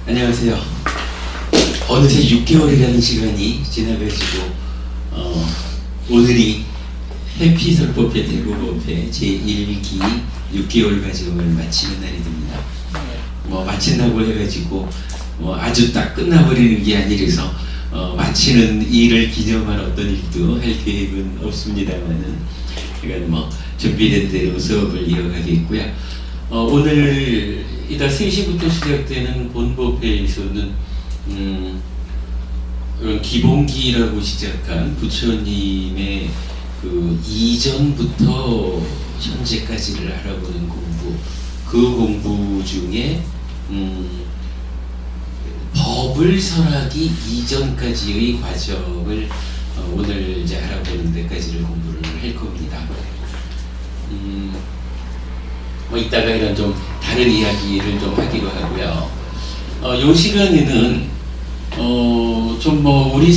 안녕하세요. 어느새 6개월이라는 시간이 지나가지고 오늘이 해피설법회 대구법회 제1기 6개월 과정을 마치는 날이 됩니다. 마친다고 해가지고 아주 딱 끝나버리는 게 아니라서 마치는 일을 기념한 어떤 일도 할 계획은 없습니다만은 그러니까 준비된 대로 수업을 이어가겠고요. 오늘 이따 3시부터 시작되는 본법회에서는 기본기라고 시작한 부처님의 그 이전부터 현재까지를 알아보는 공부, 그 공부 중에 법을 설하기 이전까지의 과정을 오늘 이제 알아보는 데까지를 공부를 할 겁니다. 이따가 이런 좀 다른 이야기를 좀 하기로 하고요. 요 시간에는 좀 우리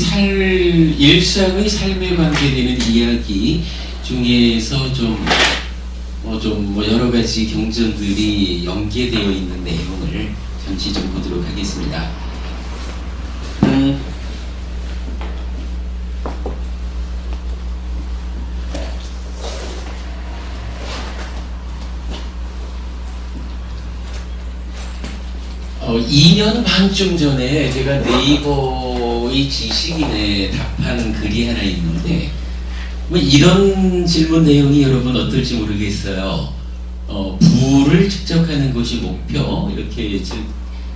일상의 삶에 관계되는 이야기 중에서 좀 여러 가지 경전들이 연계되어 있는 내용을 잠시 좀 보도록 하겠습니다. 어, 2년 반쯤 전에 제가 네이버의 지식인에 답한 글이 하나 있는데 이런 질문 내용이 여러분 어떨지 모르겠어요. 부를 축적하는 것이 목표, 이렇게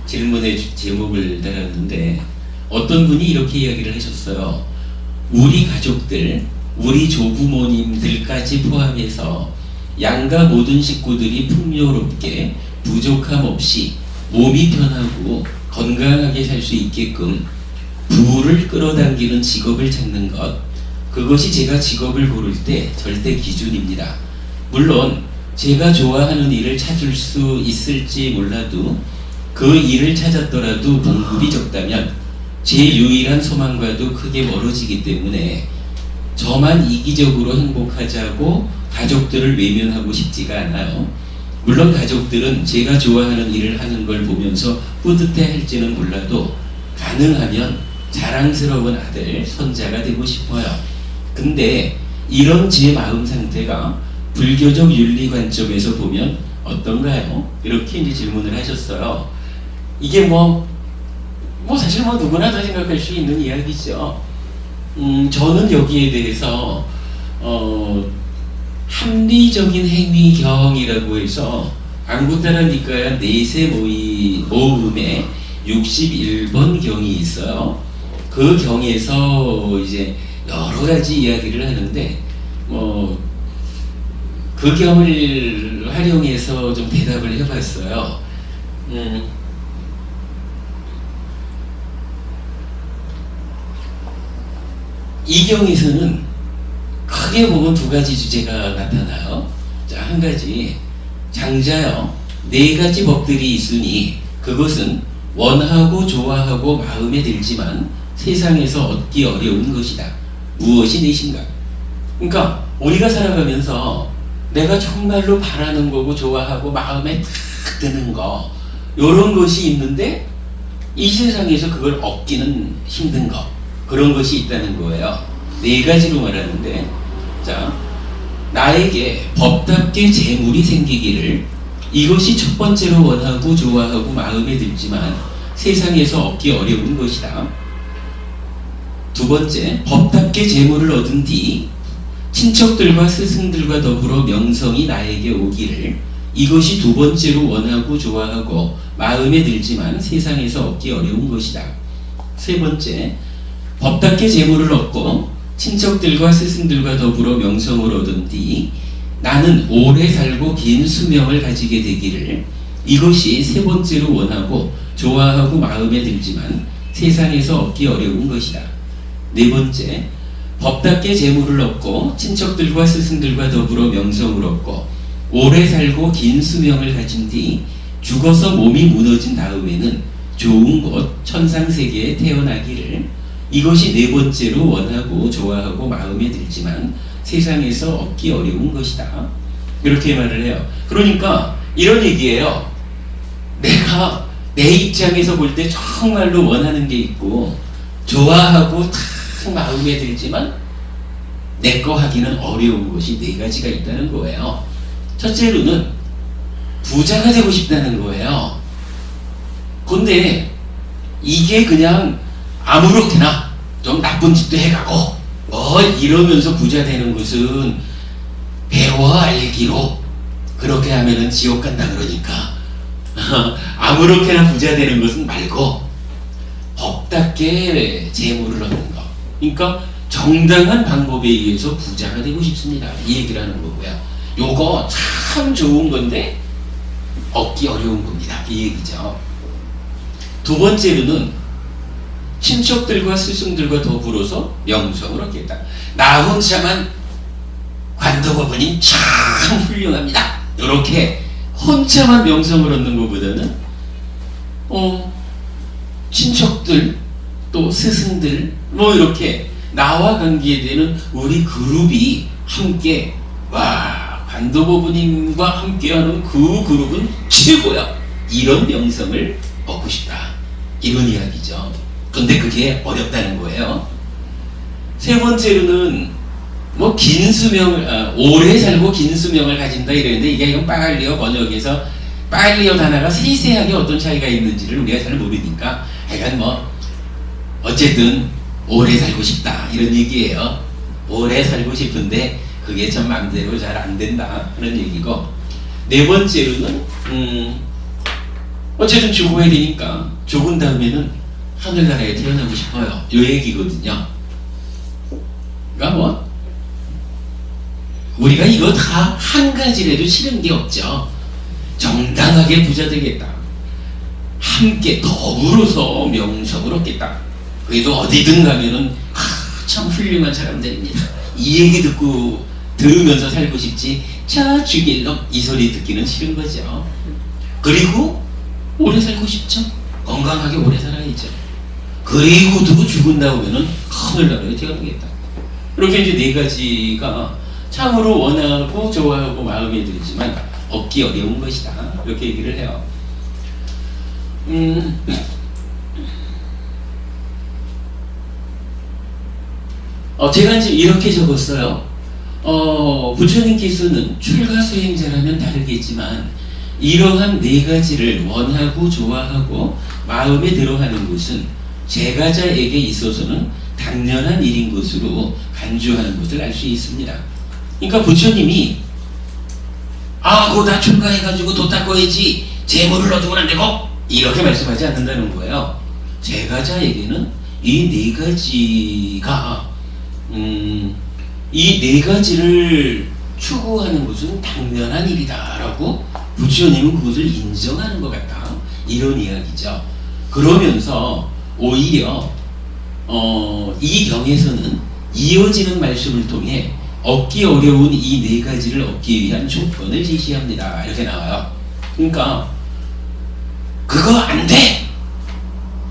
질문의 제목을 달았는데 어떤 분이 이렇게 이야기를 하셨어요. 우리 가족들, 우리 조부모님들까지 포함해서 양가 모든 식구들이 풍요롭게 부족함 없이 몸이 편하고 건강하게 살 수 있게끔 부를 끌어당기는 직업을 찾는 것, 그것이 제가 직업을 고를 때 절대 기준입니다. 물론 제가 좋아하는 일을 찾을 수 있을지 몰라도 그 일을 찾았더라도 봉급이 적다면 제 유일한 소망과도 크게 멀어지기 때문에 저만 이기적으로 행복하자고 가족들을 외면하고 싶지가 않아요. 물론 가족들은 제가 좋아하는 일을 하는 걸 보면서 뿌듯해 할지는 몰라도 가능하면 자랑스러운 아들, 손자가 되고 싶어요. 근데 이런 제 마음 상태가 불교적 윤리 관점에서 보면 어떤가요? 이렇게 이제 질문을 하셨어요. 이게 사실 누구나 다 생각할 수 있는 이야기죠. 저는 여기에 대해서 합리적인 행위경이라고 해서 안구따라 니까야 내세 모음에 61번 경이 있어요. 그 경에서 이제 여러 가지 이야기를 하는데 그 경을 활용해서 좀 대답을 해봤어요. 이 경에서는 크게 보면 두 가지 주제가 나타나요. 자, 한 가지, 장자여, 네 가지 법들이 있으니 그것은 원하고 좋아하고 마음에 들지만 세상에서 얻기 어려운 것이다. 무엇이 넷인가? 그러니까 우리가 살아가면서 내가 정말로 바라는 거고 좋아하고 마음에 탁 드는 거, 요런 것이 있는데 이 세상에서 그걸 얻기는 힘든 거, 그런 것이 있다는 거예요. 네 가지로 말하는데, 자, 나에게 법답게 재물이 생기기를, 이것이 첫 번째로 원하고 좋아하고 마음에 들지만 세상에서 얻기 어려운 것이다. 두 번째, 법답게 재물을 얻은 뒤 친척들과 스승들과 더불어 명성이 나에게 오기를, 이것이 두 번째로 원하고 좋아하고 마음에 들지만 세상에서 얻기 어려운 것이다. 세 번째, 법답게 재물을 얻고 친척들과 스승들과 더불어 명성을 얻은 뒤 나는 오래 살고 긴 수명을 가지게 되기를, 이것이 세 번째로 원하고 좋아하고 마음에 들지만 세상에서 얻기 어려운 것이다. 네 번째, 법답게 재물을 얻고 친척들과 스승들과 더불어 명성을 얻고 오래 살고 긴 수명을 가진 뒤 죽어서 몸이 무너진 다음에는 좋은 곳 천상세계에 태어나기를, 이것이 네 번째로 원하고 좋아하고 마음에 들지만 세상에서 얻기 어려운 것이다. 이렇게 말을 해요. 그러니까 이런 얘기예요. 내가 내 입장에서 볼 때 정말로 원하는 게 있고 좋아하고 탁 마음에 들지만 내 거 하기는 어려운 것이 네 가지가 있다는 거예요. 첫째로는 부자가 되고 싶다는 거예요. 근데 이게 그냥 아무렇게나 좀 나쁜 짓도 해가고 뭐 이러면서 부자 되는 것은 배워 알기로 그렇게 하면은 지옥 간다 그러니까 아무렇게나 부자 되는 것은 말고 법답게 재물을 얻는 거. 그러니까 정당한 방법에 의해서 부자가 되고 싶습니다. 이 얘기를 하는 거고요. 요거 참 좋은 건데 얻기 어려운 겁니다. 이 얘기죠. 두 번째로는 친척들과 스승들과 더불어서 명성을 얻겠다. 나 혼자만 관도법원이 참 훌륭합니다. 이렇게 혼자만 명성을 얻는 것보다는 친척들 또 스승들 뭐 이렇게 나와 관계되는 우리 그룹이 함께 와 관도법원님과 함께하는 그 그룹은 최고야. 이런 명성을 얻고 싶다. 이런 이야기죠. 근데 그게 어렵다는 거예요. 세 번째로는 뭐 긴 수명을 오래 살고 긴 수명을 가진다 이랬는데 이게 이건 빨리어 번역에서 빨리어 단어가 세세하게 어떤 차이가 있는지를 우리가 잘 모르니까 하여간 뭐 어쨌든 오래 살고 싶다 이런 얘기예요. 오래 살고 싶은데 그게 전 마음대로 잘 안 된다 그런 얘기고, 네 번째로는 어쨌든 죽어야 되니까 죽은 다음에는 하늘나라에 태어나고 싶어요. 요 얘기거든요. 그러니까 뭐 우리가 이거 다 한 가지라도 싫은 게 없죠. 정당하게 부자 되겠다. 함께 더불어서 명성을 얻겠다. 그래도 어디든 가면은 참 훌륭한 사람들입니다. 이 얘기 듣고 들으면서 살고 싶지 자 죽일 놈 이 소리 듣기는 싫은 거죠. 그리고 오래 살고 싶죠. 건강하게 오래 살아야죠. 그리고도 죽은 다음에는 하늘나라에 태어나겠다. 이렇게 이제 네 가지가 참으로 원하고 좋아하고 마음에 들지만 얻기 어려운 것이다. 이렇게 얘기를 해요. 제가 이제 이렇게 적었어요. 부처님께서는 출가 수행자라면 다르겠지만 이러한 네 가지를 원하고 좋아하고 마음에 들어하는 것은 제가자에게 있어서는 당연한 일인 것으로 간주하는 것을 알 수 있습니다. 그러니까 부처님이 그거 다 출가해가지고 도 닦아야지 재물을 얻으면 안 되고 이렇게 말씀하지 않는다는 거예요. 제가자에게는 이 네 가지가 이 네 가지를 추구하는 것은 당연한 일이다라고 부처님은 그것을 인정하는 것 같다. 이런 이야기죠. 그러면서 오히려 이 경에서는 이어지는 말씀을 통해 얻기 어려운 이 네 가지를 얻기 위한 조건을 제시합니다. 이렇게 나와요. 그러니까 그거 안 돼!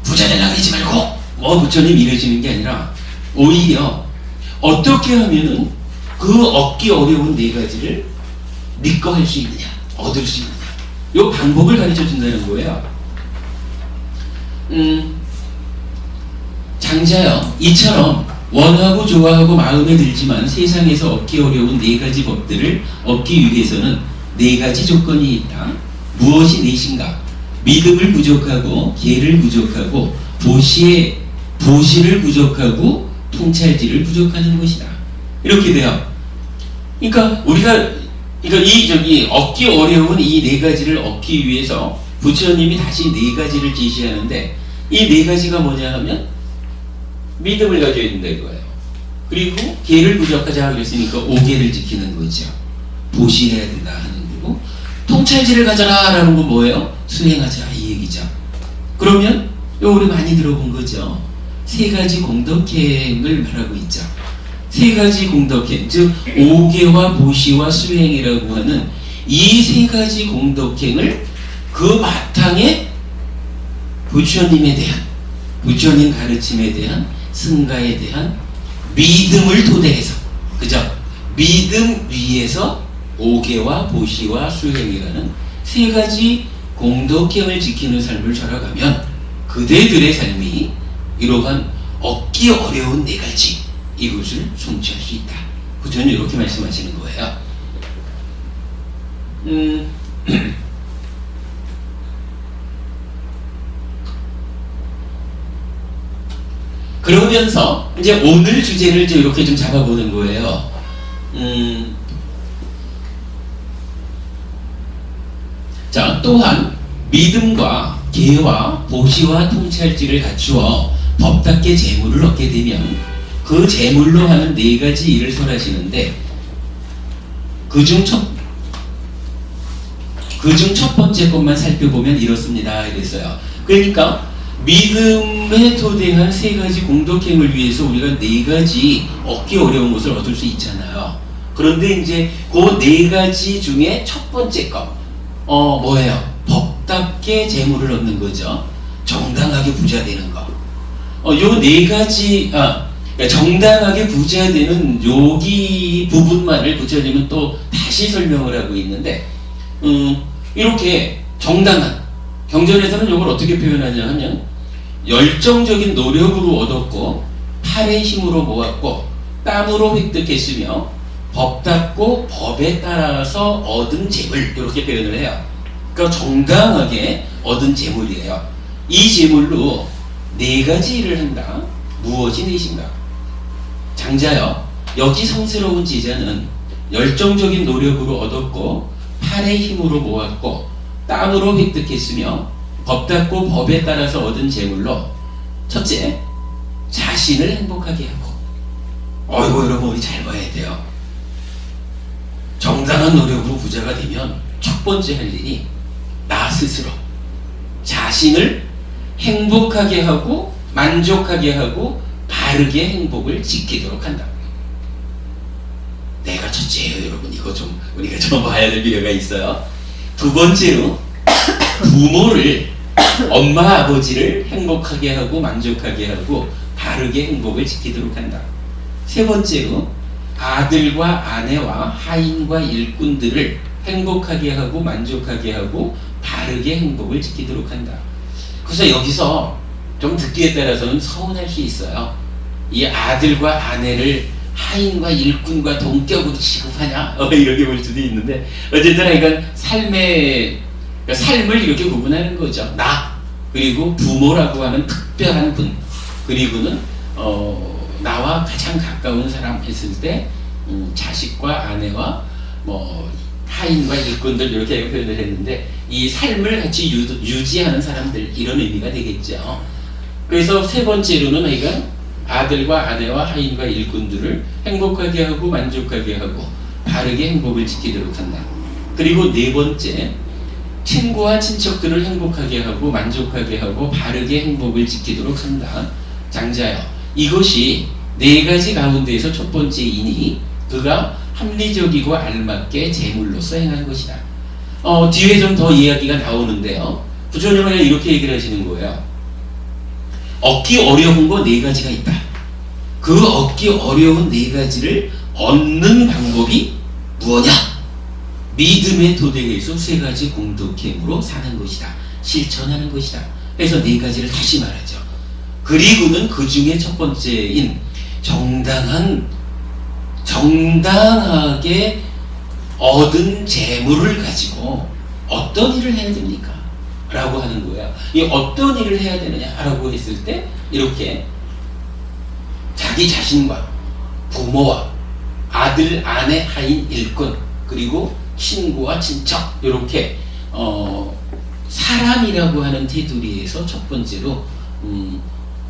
부자 되려고 하지 말고 뭐 부처님 이러시는 게 아니라 오히려 어떻게 하면은 그 얻기 어려운 네 가지를 믿고 할 수 있느냐, 얻을 수 있느냐, 요 방법을 가르쳐 준다는 거예요. 장자여, 이처럼 원하고 좋아하고 마음에 들지만 세상에서 얻기 어려운 네 가지 법들을 얻기 위해서는 네 가지 조건이 있다. 무엇이 넷인가? 믿음을 부족하고 계를 부족하고 보시를 부족하고 통찰지를 부족하는 것이다. 이렇게 돼요. 그러니까 우리가 이 얻기 어려운 이 네 가지를 얻기 위해서 부처님이 다시 네 가지를 제시하는데 이 네 가지가 뭐냐 하면 믿음을 가져야 된다 이거예요. 그리고 계를 부족하자 그랬으니까 5계를 지키는 거죠. 보시해야 된다 하는 거고, 통찰지를 가져라 라는 건 뭐예요? 수행하자 이 얘기죠. 그러면 우리 많이 들어본 거죠. 세 가지 공덕행을 말하고 있죠. 세 가지 공덕행, 즉 5계와 보시와 수행이라고 하는 이 세 가지 공덕행을 그 바탕에 부처님에 대한, 부처님 가르침에 대한, 승가에 대한 믿음을 토대해서, 그죠? 믿음 위에서 5계와 보시와 수행이라는 세 가지 공덕행을 지키는 삶을 살아가면 그대들의 삶이 이러한 얻기 어려운 네 가지 이것을 성취할 수 있다. 부처는 이렇게 말씀하시는 거예요. 그러면서 이제 오늘 주제를 이제 이렇게 좀 잡아보는 거예요. 자, 또한 믿음과 계와 보시와 통찰지를 갖추어 법답게 재물을 얻게 되면 그 재물로 하는 네 가지 일을 설하시는데 그중 첫 번째 것만 살펴보면 이렇습니다. 이랬어요. 그러니까 믿음에 토대한 세 가지 공덕행을 위해서 우리가 네 가지 얻기 어려운 것을 얻을 수 있잖아요. 그런데 이제 그 네 가지 중에 첫 번째 것, 뭐예요? 법답게 재물을 얻는 거죠. 정당하게 부자 되는 거. 요 네 가지, 그러니까 정당하게 부자 되는 여기 부분만을 부처님은 또 다시 설명을 하고 있는데, 이렇게 정당한, 경전에서는 이걸 어떻게 표현하냐 하면, 열정적인 노력으로 얻었고, 팔의 힘으로 모았고, 땀으로 획득했으며, 법답고 법에 따라서 얻은 재물, 이렇게 표현을 해요. 그러니까 정당하게 얻은 재물이에요. 이 재물로 네 가지 일을 한다. 무엇이 넷인가? 장자여, 여기 성스러운 제자는 열정적인 노력으로 얻었고 팔의 힘으로 모았고 땀으로 획득했으며 법답고 법에 따라서 얻은 재물로 첫째, 자신을 행복하게 하고. 어이구, 여러분 우리 잘 봐야 돼요. 정당한 노력으로 부자가 되면 첫 번째 할 일이 나 스스로 자신을 행복하게 하고 만족하게 하고 바르게 행복을 지키도록 한다. 내가 첫째예요, 여러분. 이거 좀 우리가 좀 봐야 될 필요가 있어요. 두 번째로 부모를, 엄마 아버지를 행복하게 하고 만족하게 하고 바르게 행복을 지키도록 한다. 세 번째로 아들과 아내와 하인과 일꾼들을 행복하게 하고 만족하게 하고 바르게 행복을 지키도록 한다. 그래서 여기서 좀 듣기에 따라서는 서운할 수 있어요. 이 아들과 아내를 하인과 일꾼과 동격으로 취급하냐? 이렇게 볼 수도 있는데, 어쨌든 이건 삶을 이렇게 구분하는 거죠. 나, 그리고 부모라고 하는 특별한 분, 그리고는 나와 가장 가까운 사람 했을 때 자식과 아내와 뭐 하인과 일꾼들 이렇게 표현을 했는데, 이 삶을 같이 유지하는 사람들, 이런 의미가 되겠죠. 그래서 세 번째로는 이건 아들과 아내와 하인과 일꾼들을 행복하게 하고 만족하게 하고 바르게 행복을 지키도록 한다. 그리고 네 번째, 친구와 친척들을 행복하게 하고 만족하게 하고 바르게 행복을 지키도록 한다. 장자여, 이것이 네 가지 가운데에서 첫 번째이니 그가 합리적이고 알맞게 재물로서 행하는 것이다. 뒤에 좀 더 이야기가 나오는데요. 부처님은 이렇게 얘기를 하시는 거예요. 얻기 어려운 거 네 가지가 있다. 그 얻기 어려운 네 가지를 얻는 방법이 무엇이냐? 믿음의 토대에서 세 가지 공덕행으로 사는 것이다. 실천하는 것이다. 그래서 네 가지를 다시 말하죠. 그리고는 그 중에 첫 번째인 정당하게 얻은 재물을 가지고 어떤 일을 해야 됩니까? 라고 하는 거예요. 이 어떤 일을 해야 되느냐라고 했을 때 이렇게 자기 자신과 부모와 아들, 아내, 하인, 일꾼, 그리고 친구와 친척, 이렇게 사람이라고 하는 테두리에서 첫 번째로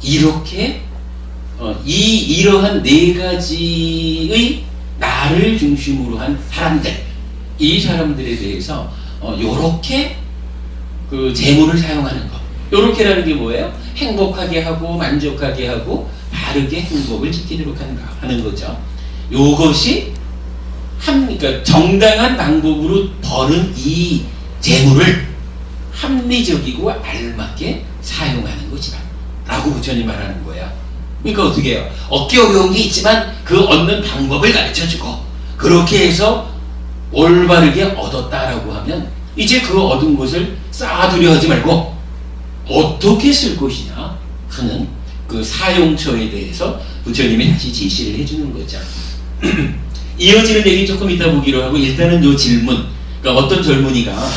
이렇게 이러한 네 가지의 나를 중심으로 한 사람들, 이 사람들에 대해서 요렇게 그 재물을 사용하는 것. 요렇게라는 게 뭐예요? 행복하게 하고 만족하게 하고 바르게 행복을 지키도록 한다 하는 거죠. 요것이 그러니까 정당한 방법으로 버는 이 재물을 합리적이고 알맞게 사용하는 것이다 라고 부처님 말하는 거예요. 그러니까 어떻게 해요? 얻기 어려운 게 있지만 그 얻는 방법을 가르쳐주고 그렇게 해서 올바르게 얻었다라고 하면 이제 그 얻은 것을 쌓아두려 하지 말고 어떻게 쓸 것이냐 하는 그 사용처에 대해서 부처님이 다시 제시를 해주는 거죠. 이어지는 얘기 조금 이따 보기로 하고, 일단은 요 질문, 그러니까 어떤 젊은이가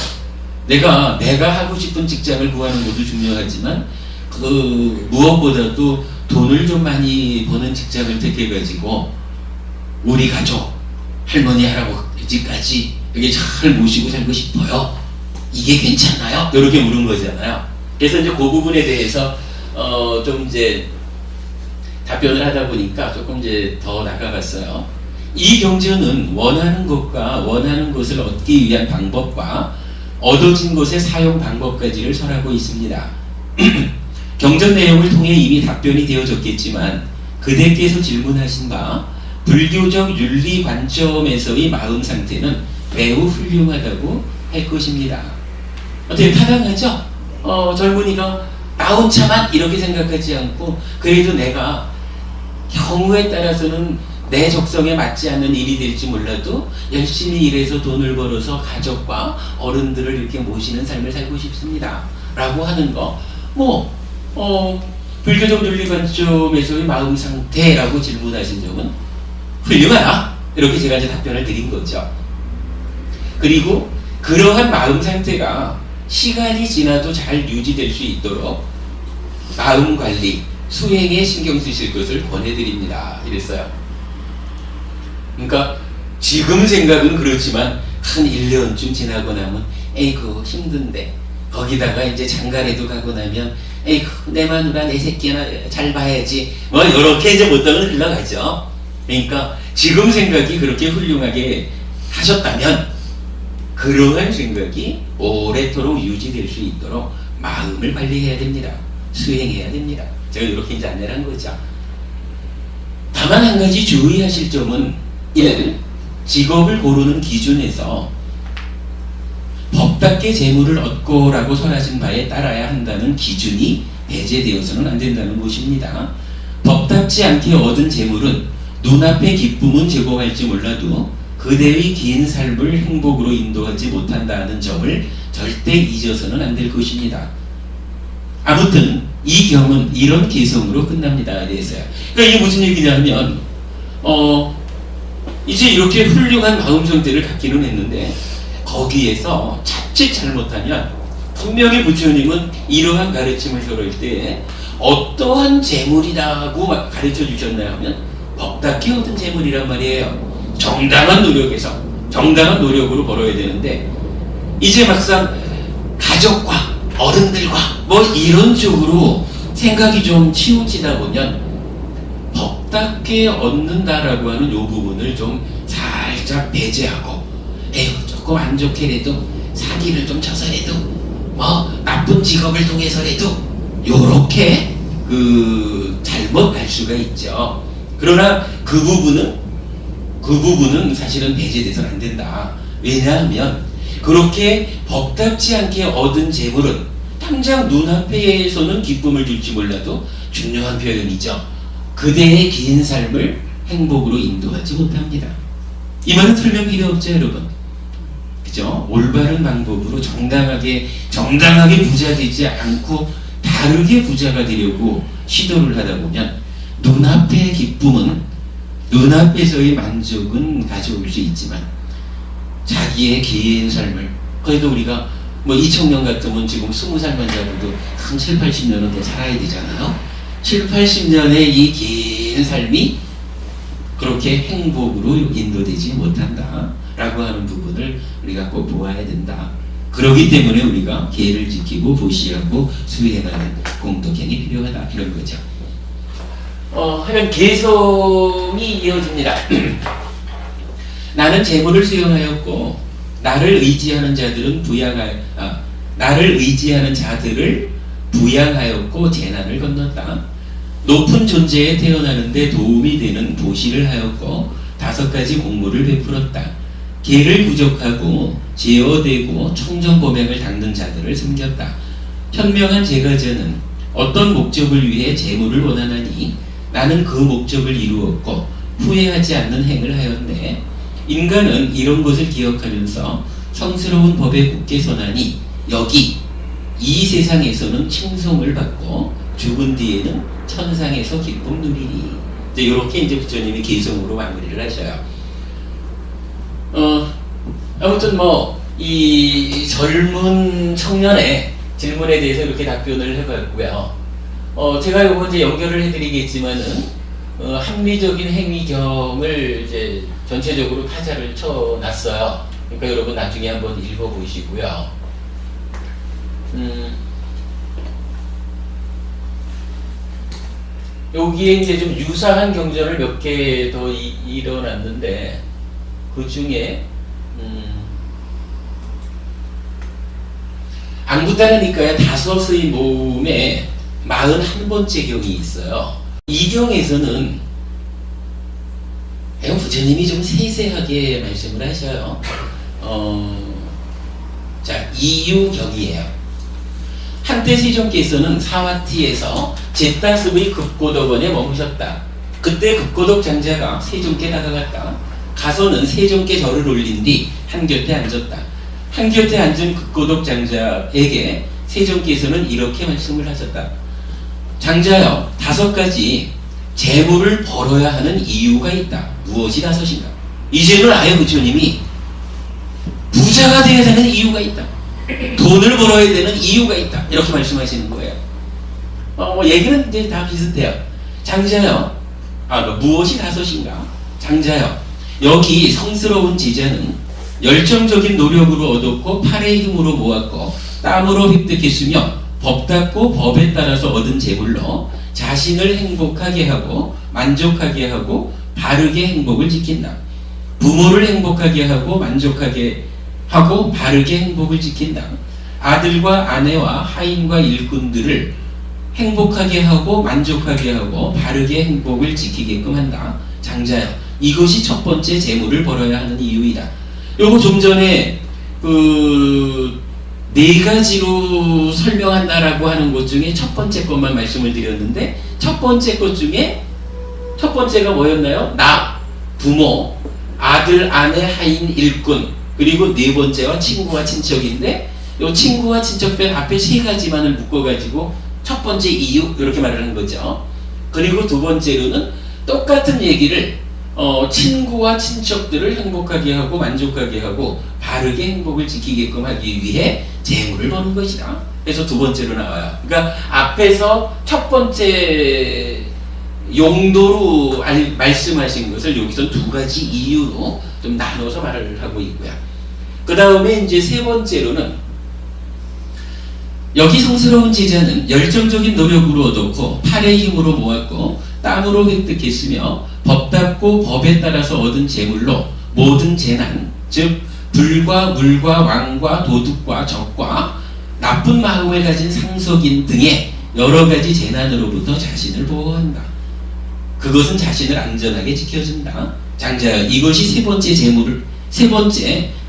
내가 하고 싶은 직장을 구하는 것도 중요하지만 그 무엇보다도 돈을 좀 많이 버는 직장을 택해가지고 우리 가족, 할머니, 할아버지까지 이렇게 잘 모시고 살고 싶어요. 이게 괜찮나요? 이렇게 물은 거잖아요. 그래서 이제 그 부분에 대해서 좀 이제 답변을 하다 보니까 조금 이제 더 나가봤어요. 이 경전은 원하는 것과 원하는 것을 얻기 위한 방법과 얻어진 것의 사용 방법까지를 설하고 있습니다. 경전 내용을 통해 이미 답변이 되어졌겠지만 그대께서 질문하신 바 불교적 윤리 관점에서의 마음 상태는 매우 훌륭하다고 할 것입니다. 어떻게 타당하죠? 젊은이가 나 혼자만 이렇게 생각하지 않고 그래도 내가 경우에 따라서는 내 적성에 맞지 않는 일이 될지 몰라도 열심히 일해서 돈을 벌어서 가족과 어른들을 이렇게 모시는 삶을 살고 싶습니다 라고 하는 거, 불교적 윤리 관점에서의 마음 상태라고 질문하신 점은 훌륭하다, 이렇게 제가 이제 답변을 드린 거죠. 그리고 그러한 마음 상태가 시간이 지나도 잘 유지될 수 있도록 마음 관리, 수행에 신경 쓰실 것을 권해드립니다. 이랬어요. 그러니까 지금 생각은 그렇지만 한 1년쯤 지나고 나면 에이구 힘든데, 거기다가 이제 장가래도 가고 나면 에이구 내 마누라 내 새끼나 잘 봐야지, 뭐 이렇게 이제 못하면 흘러가죠. 그러니까 지금 생각이 그렇게 훌륭하게 하셨다면 그러한 생각이 오래도록 유지될 수 있도록 마음을 관리해야 됩니다. 수행해야 됩니다. 제가 이렇게 이제 안내를 한 거죠. 다만 한 가지 주의하실 점은 1. 직업을 고르는 기준에서 법답게 재물을 얻고라고 설하신 바에 따라야 한다는 기준이 배제되어서는 안 된다는 것입니다. 법답지 않게 얻은 재물은 눈앞의 기쁨은 제공할지 몰라도 그대의 긴 삶을 행복으로 인도하지 못한다는 점을 절대 잊어서는 안 될 것입니다. 아무튼 이 경은 이런 개성으로 끝납니다. 그래서요. 그러니까 이게 무슨 얘기냐면 이제 이렇게 훌륭한 마음 상태를 갖기는 했는데 거기에서 자칫 잘못하면 분명히 부처님은 이러한 가르침을 설할 때 어떠한 재물이라고 가르쳐 주셨나요 하면 법답게 얻은 재물이란 말이에요. 정당한 노력에서 정당한 노력으로 벌어야 되는데 이제 막상 가족과 어른들과 뭐 이런 쪽으로 생각이 좀 치우치다 보면 법답게 얻는다라고 하는 요 부분을 좀 살짝 배제하고 에휴 조금 안 좋게라도 사기를 좀 쳐서라도 뭐 나쁜 직업을 통해서라도 요렇게 잘못 갈 수가 있죠. 그러나 그 부분은 사실은 배제돼서는 안 된다. 왜냐하면 그렇게 법답지 않게 얻은 재물은 당장 눈앞에서는 기쁨을 줄지 몰라도 중요한 표현이죠. 그대의 긴 삶을 행복으로 인도하지 못합니다. 이 말은 설명 필요 없죠, 여러분. 그죠? 올바른 방법으로 정당하게 부자 되지 않고 다르게 부자가 되려고 시도를 하다 보면 눈앞의 기쁨은, 눈앞에서의 만족은 가져올 수 있지만 자기의 긴 삶을, 그래도 우리가 뭐 이청년 같으면 지금 20살만 잡아도 한 7, 80년은 더 살아야 되잖아요. 7, 80년의 이 긴 삶이 그렇게 행복으로 인도되지 못한다 라고 하는 부분을 우리가 꼭 보아야 된다. 그렇기 때문에 우리가 계를 지키고 보시하고 수행하는 공덕행이 필요하다, 이런 거죠. 하여간 개성이 이어집니다. 나는 재물을 수용하였고 나를 의지하는 자들을 부양하였고 재난을 건넜다. 높은 존재에 태어나는데 도움이 되는 도시를 하였고 5가지 공무를 베풀었다. 개를 부족하고 제어되고 청정고맹을 닦는 자들을 섬겼다. 현명한 제가자는 어떤 목적을 위해 재물을 원하나니 나는 그 목적을 이루었고 후회하지 않는 행을 하였네. 인간은 이런 것을 기억하면서 성스러운 법에 굳게 선하니 여기 이 세상에서는 칭송을 받고 죽은 뒤에는 천상에서 기쁨 누리니. 이렇게 이제 부처님이 개성으로 마무리를 하셔요. 아무튼 이 젊은 청년의 질문에 대해서 이렇게 답변을 해봤고요. 제가 이거 이제 연결을 해드리겠지만은 합리적인 행위경을 이제 전체적으로 타자를 쳐놨어요. 그러니까 여러분 나중에 한번 읽어보시고요. 여기에 이제 좀 유사한 경전을 몇 개 더 일어났는데 그 중에 안구따라니까요 5의 모음에 41번째 경이 있어요. 이 경에서는 부처님이 좀 세세하게 말씀을 하셔요. 자, 이유경이에요. 한때 세종께서는 사와티에서 제따습의 급고덕원에 머무셨다. 그때 급고덕 장자가 세종께 다가갔다. 가서는 세종께 절을 올린 뒤 한곁에 앉았다. 한곁에 앉은 급고덕 장자에게 세종께서는 이렇게 말씀을 하셨다. 장자여, 5가지 재물을 벌어야 하는 이유가 있다. 무엇이 5인가? 이제는 아예 부처님이 부자가 되어야 되는 이유가 있다. 돈을 벌어야 되는 이유가 있다. 이렇게 말씀하시는 거예요. 얘기는 이제 다 비슷해요. 장자여, 무엇이 5인가? 장자여, 여기 성스러운 제자는 열정적인 노력으로 얻었고 팔의 힘으로 모았고 땀으로 획득했으며 법답고 법에 따라서 얻은 재물로 자신을 행복하게 하고 만족하게 하고 바르게 행복을 지킨다. 부모를 행복하게 하고 만족하게 하고 바르게 행복을 지킨다. 아들과 아내와 하인과 일꾼들을 행복하게 하고 만족하게 하고 바르게 행복을 지키게끔 한다. 장자여, 이것이 첫 번째 재물을 벌어야 하는 이유이다. 요거 좀 전에 4가지로 설명한다라고 하는 것 중에 첫 번째 것만 말씀을 드렸는데, 첫 번째 것 중에 첫 번째가 뭐였나요? 나, 부모, 아들, 아내, 하인, 일꾼, 그리고 4번째와 친구와 친척인데, 요 친구와 친척 뺀 앞에 3가지만을 묶어가지고 첫 번째 이유 이렇게 말을 한 거죠. 그리고 2번째로는 똑같은 얘기를 친구와 친척들을 행복하게 하고 만족하게 하고 바르게 행복을 지키게끔 하기 위해 재물을 버는 것이다. 그래서 2번째로 나와요. 그러니까 앞에서 첫 번째 용도로 말씀하신 것을 여기서 2가지 이유로 좀 나눠서 말을 하고 있고요. 그 다음에 이제 3번째로는 여기 성스러운 제자는 열정적인 노력으로 얻었고 팔의 힘으로 모았고 땀으로 획득했으며 법답고 법에 따라서 얻은 재물로 모든 재난, 즉 불과 물과 왕과 도둑과 적과 나쁜 마음을 가진 상속인 등의 여러가지 재난으로부터 자신을 보호한다. 그것은 자신을 안전하게 지켜준다. 장자여, 이것이 세 번째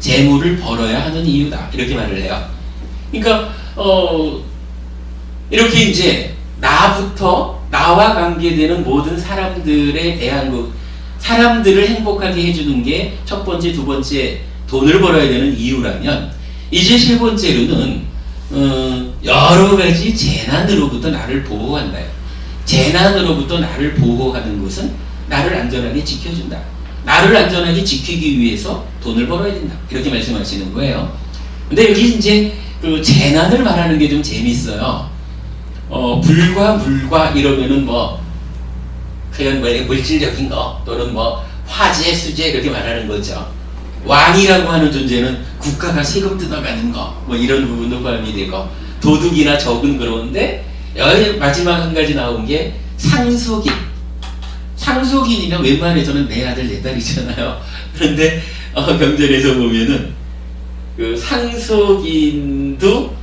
재물을 벌어야 하는 이유다. 이렇게 말을 해요. 그러니까 이렇게 이제 나와 관계되는 모든 사람들에 대한 사람들을 행복하게 해주는 게 첫 번째, 2번째 돈을 벌어야 되는 이유라면, 이제 3번째로는 여러 가지 재난으로부터 나를 보호한다. 재난으로부터 나를 보호하는 것은 나를 안전하게 지켜준다. 나를 안전하게 지키기 위해서 돈을 벌어야 된다. 이렇게 말씀하시는 거예요. 근데 여기 이제 그 재난을 말하는 게 좀 재밌어요. 불과 물과 이러면은 그냥 물질적인 거 또는 화재, 수재 이렇게 말하는 거죠. 왕이라고 하는 존재는 국가가 세금 뜯어가는 거 이런 부분도 포함이 되고, 도둑이나 적은 그런데 여기 마지막 한 가지 나온 게 상속인. 상속인이면 웬만해서는 내 아들 내 딸이잖아요. 그런데 경전에서 보면은 그 상속인도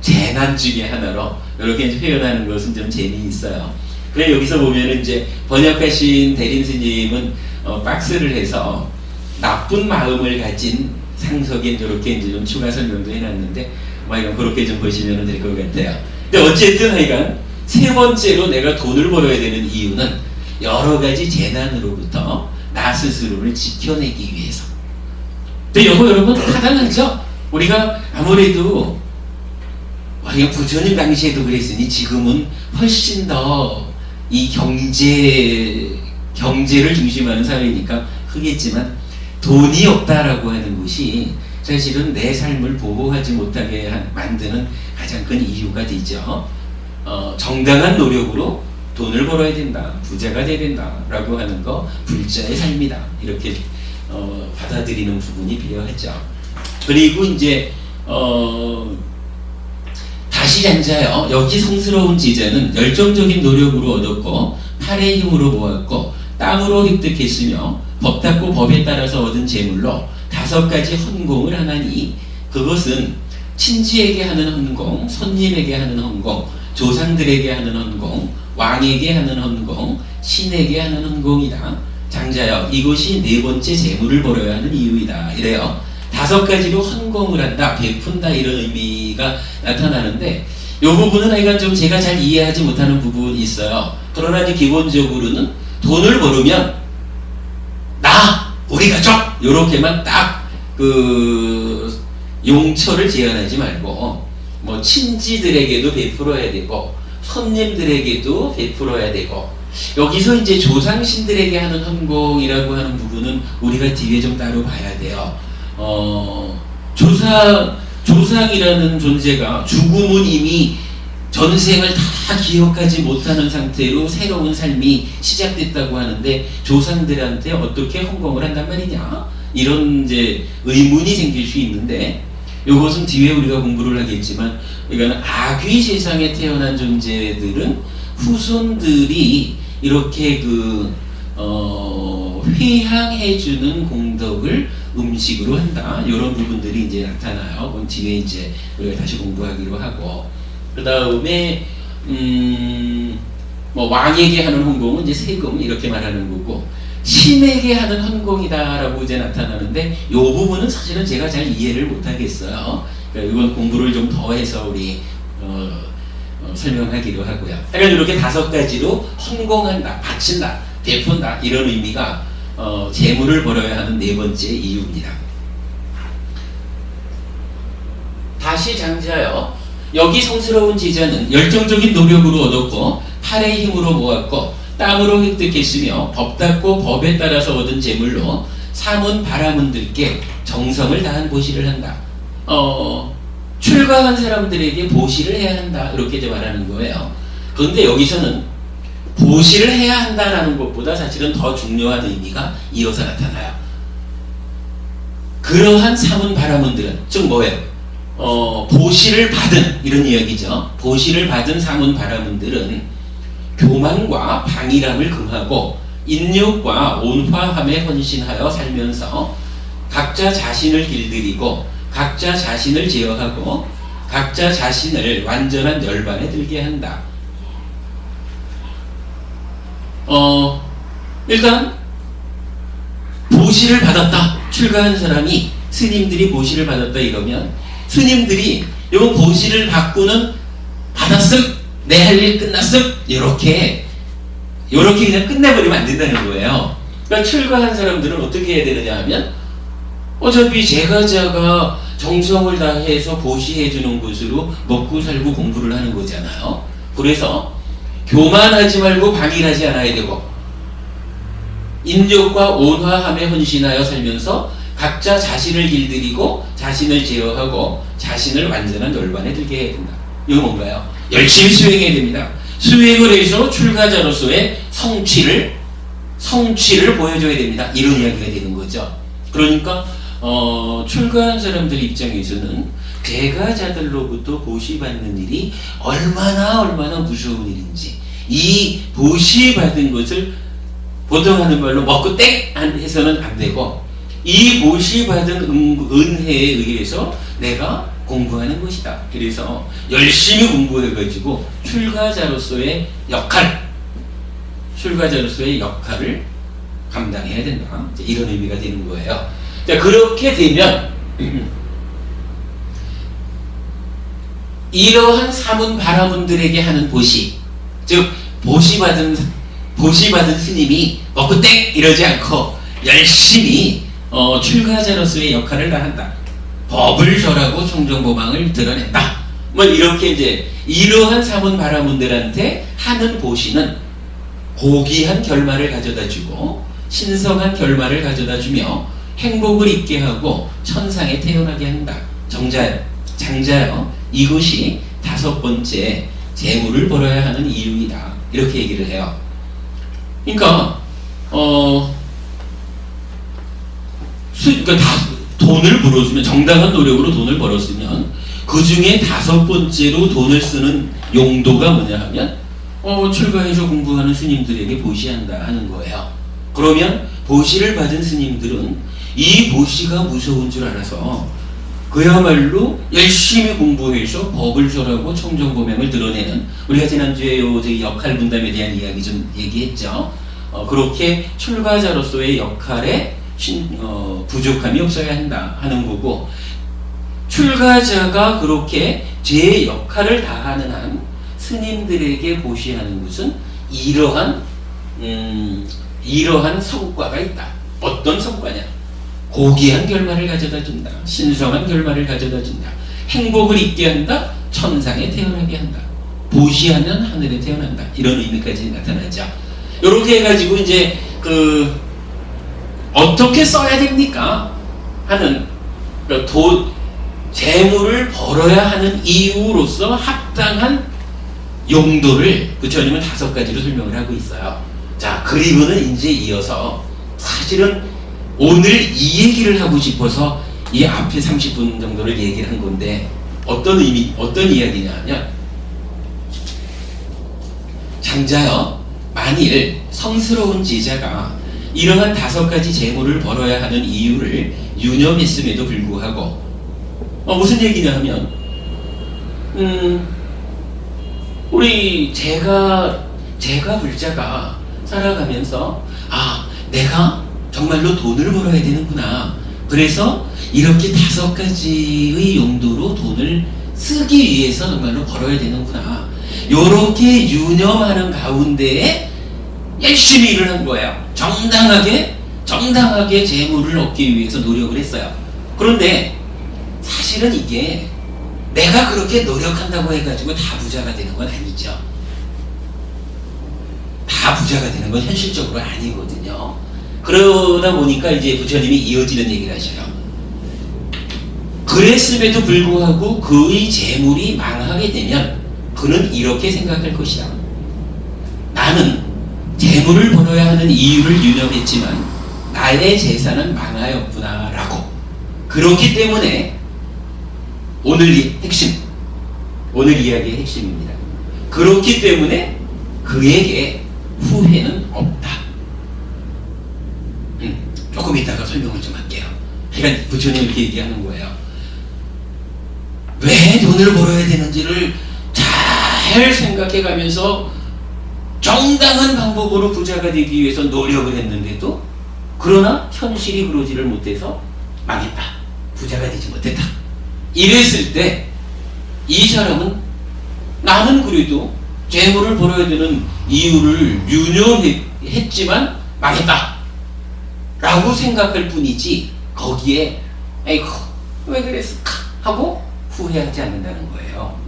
재난 중에 하나로 이렇게 이제 표현하는 것은 좀 재미있어요. 그래 여기서 보면은 이제 번역하신 대림 스님은 박스를 해서 나쁜 마음을 가진 상속인 이렇게 이제 좀 추가 설명도 해놨는데 이건 그렇게 좀 보시면 될 것 같아요. 근데 어쨌든 하여간 3번째로 내가 돈을 벌어야 되는 이유는 여러 가지 재난으로부터 나 스스로를 지켜내기 위해서. 근데 이거 여러분 타당하죠? 우리가 아무래도 이게 부처님 당시에도 그랬으니 지금은 훨씬 더 이 경제를 중심하는 사회니까 크겠지만 돈이 없다라고 하는 것이 사실은 내 삶을 보호하지 못하게 만드는 가장 큰 이유가 되죠. 정당한 노력으로 돈을 벌어야 된다, 부자가 돼야 된다라고 하는 거 불자의 삶이다, 이렇게 받아들이는 부분이 필요하죠. 그리고 이제 다시 장자요. 여기 성스러운 지자는 열정적인 노력으로 얻었고 팔의 힘으로 모았고 땀으로 획득했으며 법 닦고 법에 따라서 얻은 재물로 5가지 헌공을 하나니 그것은 친지에게 하는 헌공, 손님에게 하는 헌공, 조상들에게 하는 헌공, 왕에게 하는 헌공, 신에게 하는 헌공이다. 장자여, 이것이 4번째 재물을 벌어야 하는 이유이다. 이래요. 5가지로 헌공을 한다, 베푼다, 이런 의미가 나타나는데 이 부분은 하여간 좀 제가 잘 이해하지 못하는 부분이 있어요. 그러나 이제 기본적으로는 돈을 벌으면 우리 가족 요렇게만 딱 용처를 제한하지 말고 뭐 친지들에게도 베풀어야 되고 손님들에게도 베풀어야 되고, 여기서 이제 조상신들에게 하는 헌공이라고 하는 부분은 우리가 뒤에 좀 따로 봐야 돼요. 조상이라는 존재가 죽음은 이미 전생을 다 기억하지 못하는 상태로 새로운 삶이 시작됐다고 하는데 조상들한테 어떻게 헌공을 한단 말이냐, 이런 이제 의문이 생길 수 있는데, 이것은 뒤에 우리가 공부를 하겠지만, 이거는 아귀 세상에 태어난 존재들은 후손들이 이렇게 회향해주는 공덕을 음식으로 한다, 이런 부분들이 이제 나타나요. 그럼 뒤에 이제 우리가 다시 공부하기로 하고, 그 다음에 뭐 왕에게 하는 헌공은 이제 세금 이렇게 말하는 거고, 신에게 하는 헌공이다라고 이제 나타나는데, 이 부분은 사실은 제가 잘 이해를 못하겠어요. 그러니까 이건 공부를 좀 더 해서 우리 설명하기로 하고요. 그러니까 이렇게 5가지로 헌공한다, 바친다, 베푼다, 이런 의미가 재물을 벌어야 하는 4번째 이유입니다. 다시 장자요. 여기 성스러운 제자는 열정적인 노력으로 얻었고 팔의 힘으로 모았고 땀으로 획득했으며 법 닦고 법에 따라서 얻은 재물로 삼은 바라문들께 정성을 다한 보시를 한다. 출가한 사람들에게 보시를 해야 한다, 이렇게 이제 말하는 거예요. 그런데 여기서는 보시를 해야 한다라는 것보다 사실은 더 중요한 의미가 이어서 나타나요. 그러한 삼은 바라문들은, 즉 뭐예요? 보시를 받은, 이런 이야기죠. 보시를 받은 삼은 바라문들은 교만과 방일함을 금하고 인욕과 온화함에 헌신하여 살면서 각자 자신을 길들이고 각자 자신을 제어하고 각자 자신을 완전한 열반에 들게 한다. 일단 보시를 받았다, 출가한 사람이 스님들이 보시를 받았다 이러면 스님들이 요 보시를 받고는 받았음, 내 할 일 끝났음, 요렇게 그냥 끝내버리면 안 된다는 거예요. 그러니까 출가한 사람들은 어떻게 해야 되느냐 하면, 어차피 제가자가 정성을 다해서 보시해주는 것으로 먹고 살고 공부를 하는 거잖아요. 그래서 교만하지 말고 방일하지 않아야 되고 인욕과 온화함에 헌신하여 살면서 각자 자신을 길들이고 자신을 제어하고 자신을 완전한 열반에 들게 해야 된다. 이거 뭔가요? 열심히 수행해야 됩니다. 수행을 해서 출가자로서의 성취를 보여줘야 됩니다. 이런 이야기가 되는 거죠. 그러니까 출가한 사람들 입장에서는 대가자들로부터 보시받는 일이 얼마나 무서운 일인지, 이 보시받은 것을 보통 하는 말로 먹고 땡 해서는 안 되고, 이 보시받은 은혜에 의해서 내가 공부하는 것이다. 그래서 열심히 공부해가지고 출가자로서의 역할을 감당해야 된다, 이런 의미가 되는 거예요. 자, 그렇게 되면 이러한 사문 바라문들에게 하는 보시, 즉 보시받은 스님이 먹고 땡 이러지 않고 열심히 출가자로서의 역할을 다한다. 법을 절하고 청정보방을 드러낸다. 뭐 이렇게 이제 이러한 사문 바라문들한테 하는 보시는 고귀한 결말을 가져다주고 신성한 결말을 가져다주며 행복을 있게 하고 천상에 태어나게 한다. 장자여, 이것이 5번째 재물을 벌어야 하는 이유이다. 이렇게 얘기를 해요. 그러니까 그러니까 돈을 벌었으면, 정당한 노력으로 돈을 벌었으면 그 중에 5번째로 돈을 쓰는 용도가 뭐냐 하면 출가해서 공부하는 스님들에게 보시한다 하는 거예요. 그러면 보시를 받은 스님들은 이 보시가 무서운 줄 알아서 그야말로 열심히 공부해서 법을 설하고 청정고명을 드러내는, 우리가 지난주에 저기 역할 분담에 대한 이야기 좀 얘기했죠. 그렇게 출가자로서의 역할에 부족함이 없어야 한다 하는 거고, 출가자가 그렇게 제 역할을 다하는 한 스님들에게 보시하는 것은 이러한 성과가 있다. 어떤 성과냐? 고귀한 결말을 가져다 준다. 신성한 결말을 가져다 준다. 행복을 있게 한다. 천상에 태어나게 한다. 보시하면 하늘에 태어난다. 이런 의미까지 나타나죠. 이렇게 해가지고 이제 어떻게 써야 됩니까? 하는 재물을 벌어야 하는 이유로서 합당한 용도를 부처님은 5가지로 설명을 하고 있어요. 자, 그리고는 이제 이어서 사실은 오늘 이 얘기를 하고 싶어서 이 앞에 30분 정도를 얘기를 한 건데, 어떤 이야기냐 하면, 장자여, 만일 성스러운 제자가 이러한 5가지 재물을 벌어야 하는 이유를 유념했음에도 불구하고, 무슨 얘기냐 하면, 우리 제가 불자가 살아가면서 내가 정말로 돈을 벌어야 되는구나. 그래서 이렇게 5가지의 용도로 돈을 쓰기 위해서 정말로 벌어야 되는구나. 요렇게 유념하는 가운데에 열심히 일을 한 거예요. 정당하게 재물을 얻기 위해서 노력을 했어요. 그런데 사실은 이게 내가 그렇게 노력한다고 해가지고 다 부자가 되는 건 아니죠. 다 부자가 되는 건 현실적으로 아니거든요. 그러다 보니까 이제 부처님이 이어지는 얘기를 하셔요. 그랬음에도 불구하고 그의 재물이 망하게 되면 그는 이렇게 생각할 것이다. 나는 재물을 벌어야 하는 이유를 유념했지만 나의 재산은 망하였구나 라고. 그렇기 때문에 오늘 이야기의 핵심입니다. 그렇기 때문에 그에게 후회는 없다. 조금 이따가 설명을 좀 할게요. 그러니까 부처님 이렇게 얘기하는 거예요. 왜 돈을 벌어야 되는지를 잘 생각해 가면서 정당한 방법으로 부자가 되기 위해서 노력을 했는데도, 그러나 현실이 그러지를 못해서 망했다. 부자가 되지 못했다. 이랬을 때 이 사람은 나는 그래도 재물을 벌어야 되는 이유를 유념했지만 망했다 라고 생각할 뿐이지, 거기에 에이구 왜 그랬을까 하고 후회하지 않는다는 거예요.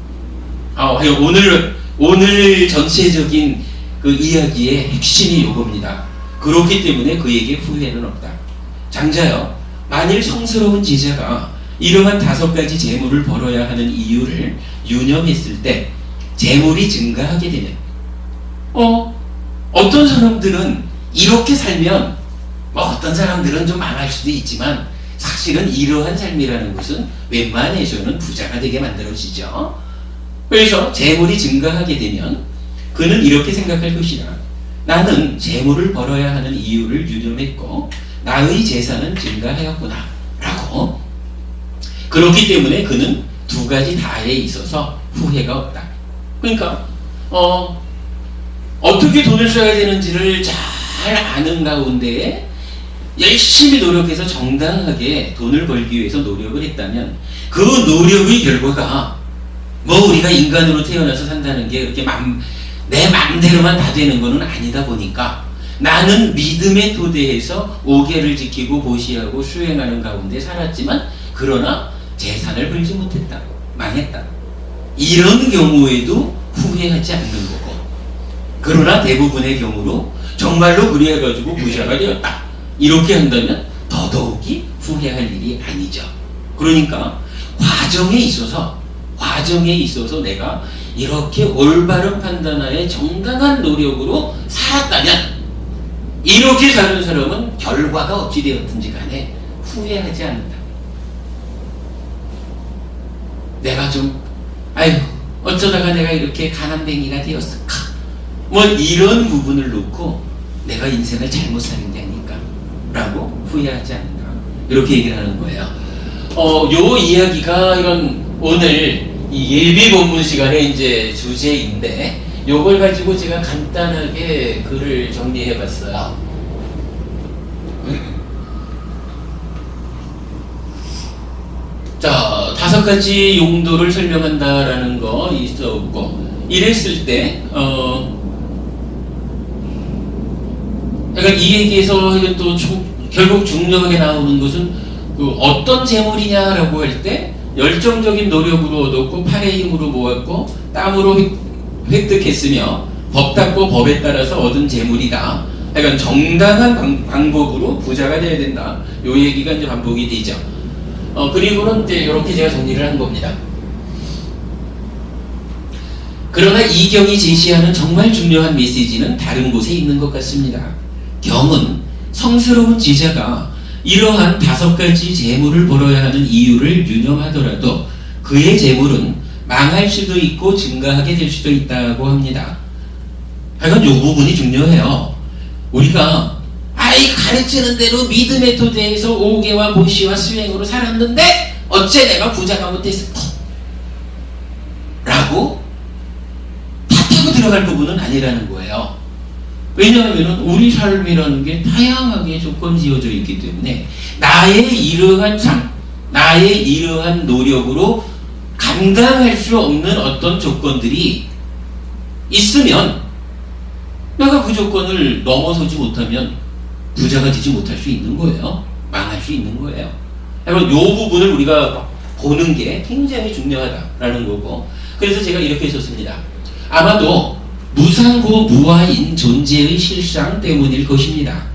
오늘 전체적인 그 이야기의 핵심이 이겁니다. 그렇기 때문에 그에게 후회는 없다. 장자여, 만일 성스러운 제자가 이러한 5가지 재물을 벌어야 하는 이유를 유념했을 때 재물이 증가하게 되면, 어떤 사람들은 이렇게 살면, 어떤 사람들은 좀 망할 수도 있지만 사실은 이러한 삶이라는 것은 웬만해서는 부자가 되게 만들어지죠. 그래서 재물이 증가하게 되면 그는 이렇게 생각할 것이다. 나는 재물을 벌어야 하는 이유를 유념했고 나의 재산은 증가하였구나 라고. 그렇기 때문에 그는 2가지 다에 있어서 후회가 없다. 그러니까 어떻게 돈을 써야 되는지를 잘 아는 가운데에 열심히 노력해서 정당하게 돈을 벌기 위해서 노력을 했다면 그 노력의 결과가 우리가 인간으로 태어나서 산다는 게 그렇게 내 맘대로만 다 되는 거는 아니다 보니까, 나는 믿음의 토대에서 5계를 지키고 보시하고 수행하는 가운데 살았지만 그러나 재산을 벌지 못했다. 망했다. 이런 경우에도 후회하지 않는 거고, 그러나 대부분의 경우로 정말로 그래가지고 부자가 되었다 이렇게 한다면 더더욱이 후회할 일이 아니죠. 그러니까 과정에 있어서 내가 이렇게 올바른 판단하에 정당한 노력으로 살았다면, 이렇게 사는 사람은 결과가 어찌 되었든지 간에 후회하지 않는다. 내가 좀 어쩌다가 내가 이렇게 가난뱅이가 되었을까, 뭐 이런 부분을 놓고 내가 인생을 잘못 사는 게 아닐까 라고 후회하지 않는다, 이렇게 얘기를 하는 거예요. 요 이야기가 이런 오늘 이 예비 본문 시간의 이제 주제인데, 요걸 가지고 제가 간단하게 글을 정리해 봤어요. 자, 5가지 용도를 설명한다라는 거 있었고, 이랬을 때, 그러니까 이 얘기에서 또 결국 중요하게 나오는 것은 어떤 재물이냐라고 할 때, 열정적인 노력으로 얻었고 팔의 힘으로 모았고 땀으로 획득했으며 법 닦고 법에 따라서 얻은 재물이다. 그러니까 정당한 방법으로 부자가 되어야 된다. 요 얘기가 이제 반복이 되죠. 그리고는 이제 이렇게 제가 정리를 한 겁니다. 그러나 이 경이 제시하는 정말 중요한 메시지는 다른 곳에 있는 것 같습니다. 경은 성스러운 제자가 이러한 5가지 재물을 벌어야 하는 이유를 유념하더라도 그의 재물은 망할 수도 있고 증가하게 될 수도 있다고 합니다. 하여간 이 부분이 중요해요. 우리가 가르치는 대로 믿음의 토대에서 오개와 보시와 수행으로 살았는데 어째 내가 부자가 못했을까? 라고 탓하고 들어갈 부분은 아니라는 거예요. 왜냐하면 우리 삶이라는 게 다양하게 조건 지어져 있기 때문에 나의 이러한 삶, 나의 이러한 노력으로 감당할 수 없는 어떤 조건들이 있으면 내가 그 조건을 넘어서지 못하면 부자가 되지 못할 수 있는 거예요. 망할 수 있는 거예요. 그러면 이 부분을 우리가 보는 게 굉장히 중요하다라는 거고, 그래서 제가 이렇게 썼습니다. 아마도 무상고 무아인 존재의 실상 때문일 것입니다.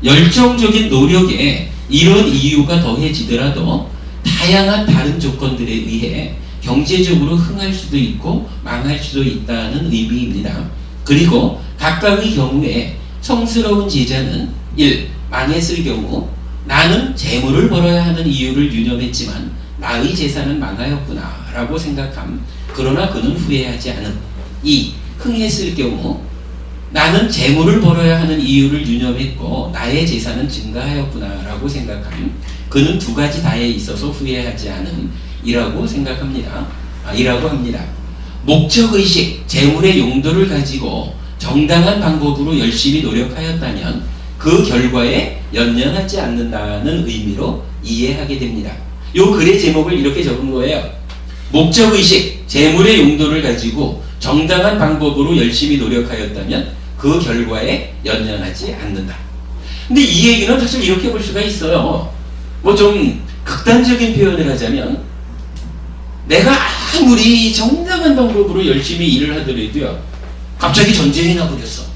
열정적인 노력에 이런 이유가 더해지더라도 다양한 다른 조건들에 의해 경제적으로 흥할 수도 있고 망할 수도 있다는 의미입니다. 그리고 각각의 경우에 성스러운 제자는 1. 망했을 경우 나는 재물을 벌어야 하는 이유를 유념했지만 나의 재산은 망하였구나 라고 생각함. 그러나 그는 후회하지 않음. 2. 흥했을 경우 나는 재물을 벌어야 하는 이유를 유념했고 나의 재산은 증가하였구나 라고 생각함. 그는 2가지 다에 있어서 후회하지 않음 이라고 생각합니다. 이라고 합니다. 목적의식, 재물의 용도를 가지고 정당한 방법으로 열심히 노력하였다면 그 결과에 연연하지 않는다는 의미로 이해하게 됩니다. 요 글의 제목을 이렇게 적은 거예요. 목적의식, 재물의 용도를 가지고 정당한 방법으로 열심히 노력하였다면 그 결과에 연연하지 않는다. 근데 이 얘기는 사실 이렇게 볼 수가 있어요. 뭐 좀 극단적인 표현을 하자면 내가 아무리 정당한 방법으로 열심히 일을 하더라도요, 갑자기 전쟁이 나버렸어.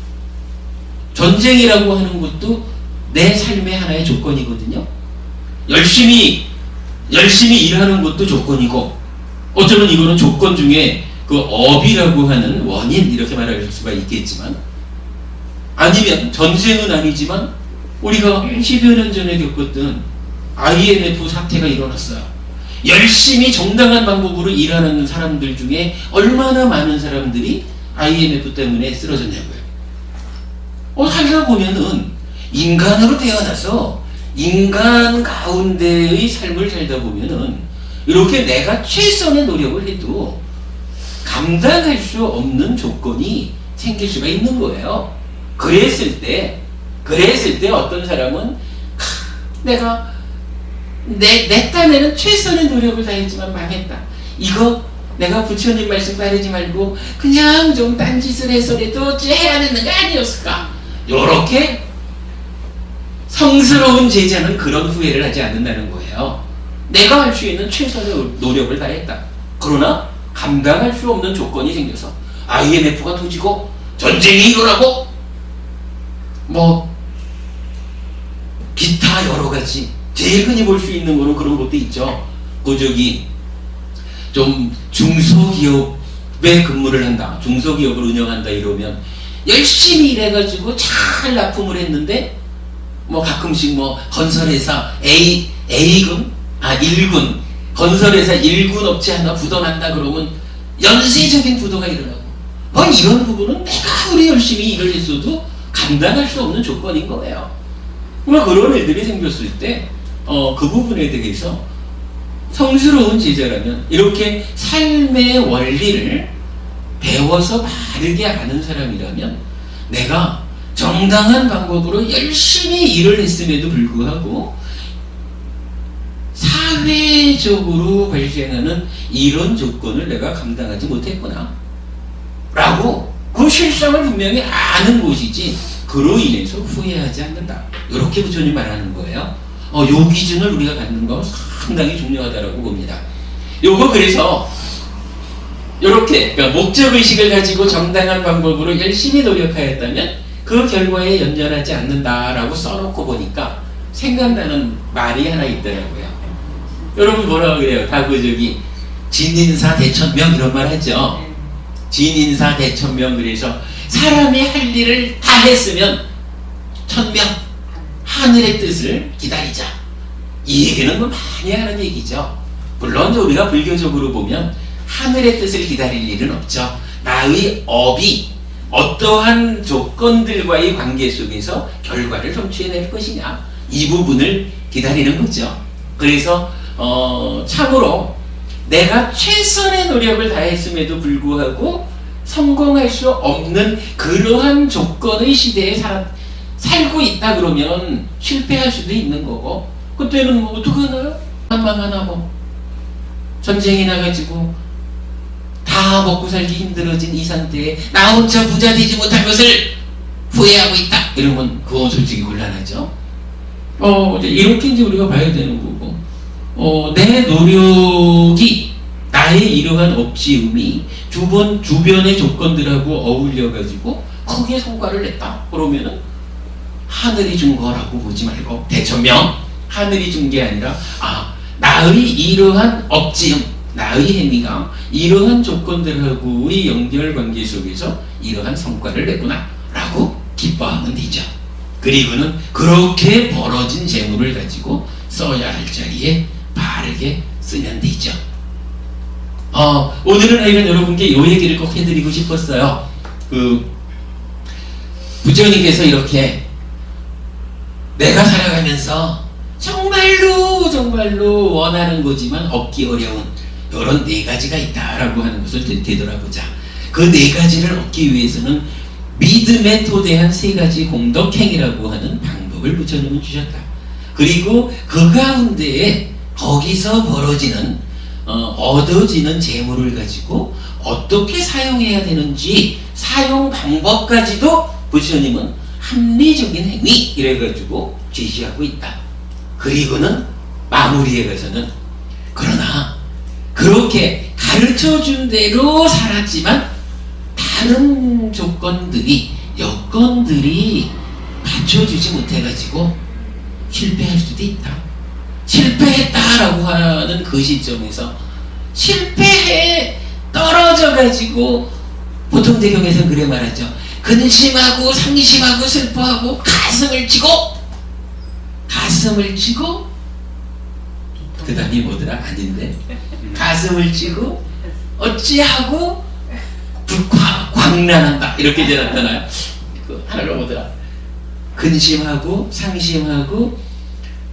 전쟁이라고 하는 것도 내 삶의 하나의 조건이거든요. 열심히 일하는 것도 조건이고, 어쩌면 이거는 조건 중에 그 업이라고 하는 원인, 이렇게 말할 수가 있겠지만, 아니면 전쟁은 아니지만 우리가 10여 년 전에 겪었던 IMF 사태가 일어났어요. 열심히 정당한 방법으로 일하는 사람들 중에 얼마나 많은 사람들이 IMF 때문에 쓰러졌냐고요. 살다 보면은 인간으로 태어나서 인간 가운데의 삶을 살다 보면은 이렇게 내가 최선의 노력을 해도 감당할 수 없는 조건이 생길 수가 있는 거예요. 그랬을 때 어떤 사람은 내가 내 딴에는 최선의 노력을 다했지만 망했다. 이거 내가 부처님 말씀 따르지 말고 그냥 좀 딴짓을 해서라도 해야 되는 거 아니었을까? 요렇게 성스러운 제자는 그런 후회를 하지 않는다는 거예요. 내가 할 수 있는 최선의 노력을 다했다. 그러나 감당할 수 없는 조건이 생겨서 IMF가 터지고 전쟁이 일어나고 뭐 기타 여러 가지 제일 흔히 볼 수 있는 거는 그런 것도 있죠. 좀 중소기업에 근무를 한다, 중소기업을 운영한다 이러면 열심히 일해가지고 잘 납품을 했는데 뭐 가끔씩 뭐 건설회사 1군 건설회사 1군 업체 하나 부도난다 그러면 연쇄적인 부도가 일어나고 뭐 이런 부분은 내가 아무리 열심히 일을 했어도 감당할 수 없는 조건인 거예요. 뭐 그런 애들이 생겼을 때 그 부분에 대해서 성스러운 제자라면 이렇게 삶의 원리를 배워서 바르게 아는 사람이라면 내가 정당한 방법으로 열심히 일을 했음에도 불구하고 사회적으로 발생하는 이런 조건을 내가 감당하지 못했구나 라고 그 실상을 분명히 아는 것이지 그로 인해서 후회하지 않는다. 이렇게 부처님 말하는 거예요. 요 기준을 우리가 갖는 건 상당히 중요하다고 봅니다. 요거 그래서 이렇게 그러니까 목적의식을 가지고 정당한 방법으로 열심히 노력하였다면 그 결과에 연연하지 않는다라고 써놓고 보니까 생각나는 말이 하나 있더라고요. 여러분 뭐라고 그래요? 다 진인사 대천명 이런 말 하죠. 진인사 대천명. 그래서 사람이 할 일을 다 했으면 천명 하늘의 뜻을 기다리자. 이 얘기는 뭐 많이 하는 얘기죠. 물론 우리가 불교적으로 보면 하늘의 뜻을 기다릴 일은 없죠. 나의 업이 어떠한 조건들과의 관계 속에서 결과를 성취해낼 것이냐 이 부분을 기다리는 거죠. 그래서 참으로 내가 최선의 노력을 다했음에도 불구하고 성공할 수 없는 그러한 조건의 시대에 살고 있다 그러면 실패할 수도 있는 거고 그때는 뭐 어떡하나요? 한방하나 뭐 전쟁이 나가지고 다 먹고 살기 힘들어진 이 상태에 나 혼자 부자 되지 못한 것을 후회하고 있다 이러면 그건 솔직히 곤란하죠. 이렇게 이제 우리가 봐야 되는 거고 내 노력이 나의 이러한 억지음이 주변의 조건들하고 어울려가지고 크게 성과를 냈다 그러면은 하늘이 준 거라고 보지 말고 대천명 하늘이 준 게 아니라 나의 이러한 억지음 나의 행위가 이러한 조건들하고의 연결관계 속에서 이러한 성과를 냈구나 라고 기뻐하면 되죠. 그리고는 그렇게 벌어진 재물을 가지고 써야 할 자리에 바르게 쓰면 되죠. 오늘은 하여간 여러분께 이 얘기를 꼭 해드리고 싶었어요. 부처님께서 이렇게 내가 살아가면서 정말로 원하는 거지만 얻기 어려운 이런 네 가지가 있다라고 하는 것을 되돌아보자. 그 네 가지를 얻기 위해서는 믿음에 토대한 세 가지 공덕행이라고 하는 방법을 부처님은 주셨다. 그리고 그 가운데에 거기서 벌어지는 얻어지는 재물을 가지고 어떻게 사용해야 되는지 사용 방법까지도 부처님은 합리적인 행위 이래가지고 제시하고 있다. 그리고는 마무리에 가서는 그러나 그렇게 가르쳐준 대로 살았지만 다른 조건들이 여건들이 받쳐주지 못해가지고 실패할 수도 있다. 실패했다라고 하는 그 시점에서 실패해 떨어져가지고 보통 대경에서는 그래 말하죠. 근심하고 상심하고 슬퍼하고 가슴을 치고 그 다음이 뭐더라? 아닌데 가슴을 치고 어찌하고 광란한다 이렇게 이제 나타나요. 하나로 뭐더라? 근심하고 상심하고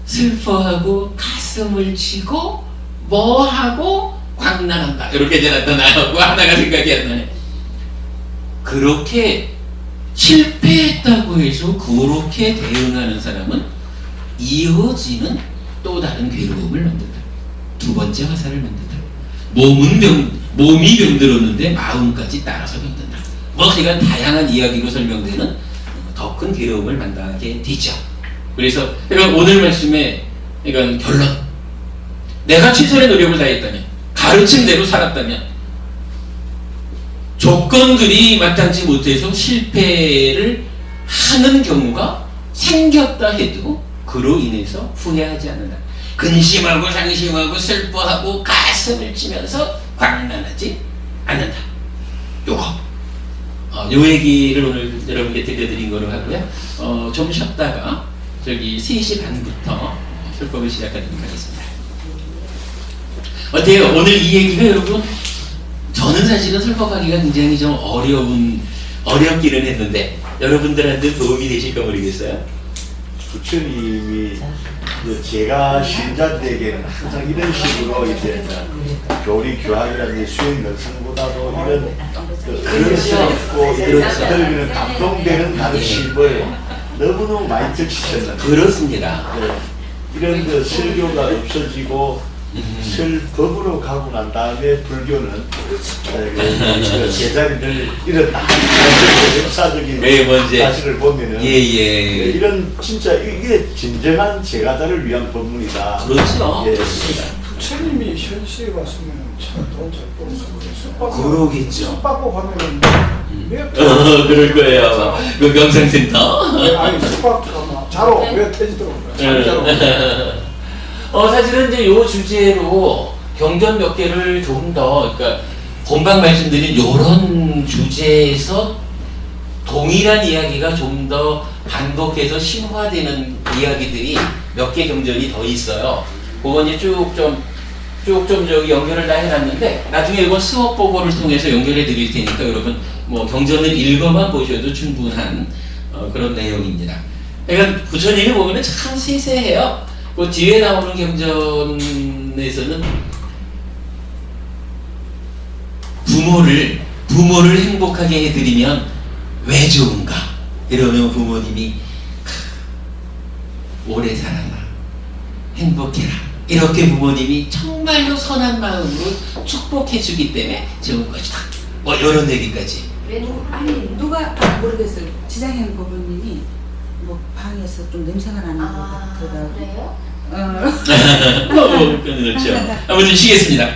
슬퍼하고 가슴을 치고 뭐하고 광란한다 이렇게 이제 나타나요. 그 하나가 생각이 안 나네. 그렇게 실패했다고 해서 그렇게 대응하는 사람은 이어지는 또 다른 괴로움을 만든다. 두 번째 화살을 만든다. 몸이 병들었는데 마음까지 따라서 병든다. 그러니까 다양한 이야기로 설명되는 더 큰 괴로움을 만나게 되죠. 그래서 오늘 말씀의 결론, 내가 최선의 노력을 다했다면 가르침대로 살았다면 조건들이 마땅치 못해서 실패를 하는 경우가 생겼다 해도 그로 인해서 후회하지 않는다. 근심하고 상심하고 슬퍼하고 가슴을 치면서 광란하지 않는다. 요 얘기를 오늘 여러분께 들려드린 거로 하고요. 좀 쉬었다가 저기 3시 반부터 설법을 시작하도록 하겠습니다. 어때요? 오늘 이 얘기가 여러분, 저는 사실은 설법하기가 굉장히 좀 어렵기는 했는데 여러분들한테 도움이 되실까 모르겠어요. 부처님이 제가 신자들에게는 항상 이런 식으로 이제 교리 교학이라든지 수행 명상보다도 이런 그릇을 있고 이런 들으면 감동되는 가르침을 너무너무 많이 적시셨는데 그렇습니다. 이런 그 설교가 없어지고 설법으로 가고 난 다음에 불교는 그 제자리를 잃었다. 역사적인 사실을 보면은 이런 진짜 이게 진정한 제가자를 위한 법문이다. 그렇죠. 부처님이 현시에 왔으면 참 돈 잘 벌었을 그러겠죠. 숙박고 가면은 그럴 거예요. 그 명상센터. 아니 숙박하면 자로 왜 터지더라고요. 사실은 이제 요 주제로 경전 몇 개를 좀 더, 그러니까 본방 말씀드린 요런 주제에서 동일한 이야기가 좀 더 반복해서 심화되는 이야기들이 몇 개 경전이 더 있어요. 그건 이제 쭉 좀 저기 연결을 다 해놨는데 나중에 이건 수업 보고를 통해서 연결해 드릴 테니까 여러분 뭐 경전을 읽어만 보셔도 충분한 그런 내용입니다. 그러니까 부처님이 보면은 참 세세해요. 그 뒤에 나오는 경전에서는 부모를 행복하게 해드리면 왜 좋은가? 이러면 부모님이 오래 살아라, 행복해라. 이렇게 부모님이 정말로 선한 마음으로 축복해주기 때문에 좋은 것이다. 뭐 이런 얘기까지. 아니 누가 모르겠어요. 지장현 고모님이 뭐 방에서 좀 냄새가 나는 것 같더라고요. 그래요? 그렇죠. 아무튼 쉬겠습니다.